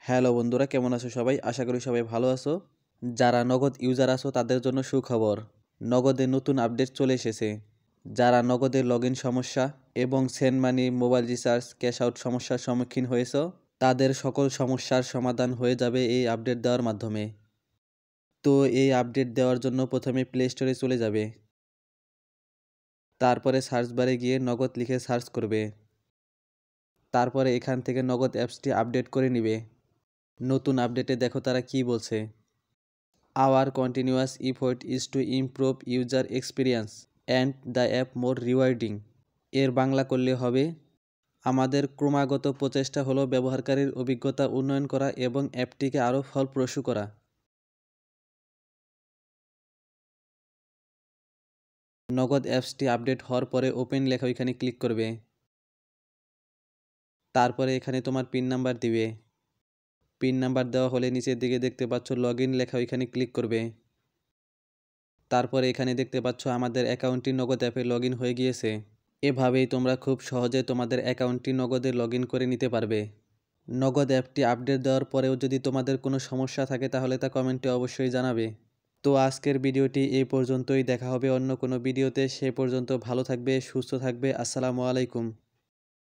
Hello বন্ধুরা, কেমন আছো সবাই? আশা করি সবাই ভালো আছো। যারা নগদ ইউজার আছো তাদের জন্য সুখবর, নগদের নতুন আপডেট চলে এসেছে। যারা নগদের লগ ইন সমস্যা এবং send money, mobile recharge, cash out সমস্যার সম্মুখীন হয়েছো, তাদের সকল সমস্যার সমাধান হয়ে যাবে এই আপডেট দেওয়ার মাধ্যমে। তো এই আপডেট দেওয়ার জন্য প্রথমে প্লে স্টোরে চলে যাবে, তারপরে সার্চ বারে গিয়ে নগদ লিখে সার্চ করবে, তারপরে এখান থেকে নগদ অ্যাপসটি আপডেট করে নিবে। নতুন আপডেটে দেখো তারা কি বলছে। Our continuous effort is to improve user experience and the app more rewarding. এর বাংলা করলে হবে, আমাদের ক্রমাগত প্রচেষ্টা হলো ব্যবহারকারীর অভিজ্ঞতা উন্নয়ন করা এবং অ্যাপটিকে আরও ফলপ্রসূ করা। নগদ অ্যাপসটি আপডেট হওয়ার পরে ওপেন লেখা ওইখানে ক্লিক করবে, তারপরে এখানে তোমার পিন নাম্বার দিবে। পিন নাম্বার দেওয়া হলে নিচের দিকে দেখতে পাচ্ছ লগ ইন লেখা ওইখানে ক্লিক করবে, তারপরে এখানে দেখতে পাচ্ছ আমাদের অ্যাকাউন্টটি নগদ অ্যাপে লগ ইন হয়ে গিয়েছে। এভাবেই তোমরা খুব সহজে তোমাদের অ্যাকাউন্টটি নগদে লগ ইন করে নিতে পারবে। নগদ অ্যাপটি আপডেট দেওয়ার পরেও যদি তোমাদের কোনো সমস্যা থাকে তাহলে তা কমেন্টে অবশ্যই জানাবে। তো আজকের ভিডিওটি এই পর্যন্তই, দেখা হবে অন্য কোনো ভিডিওতে। সে পর্যন্ত ভালো থাকবে, সুস্থ থাকবে। আসসালামু আলাইকুম।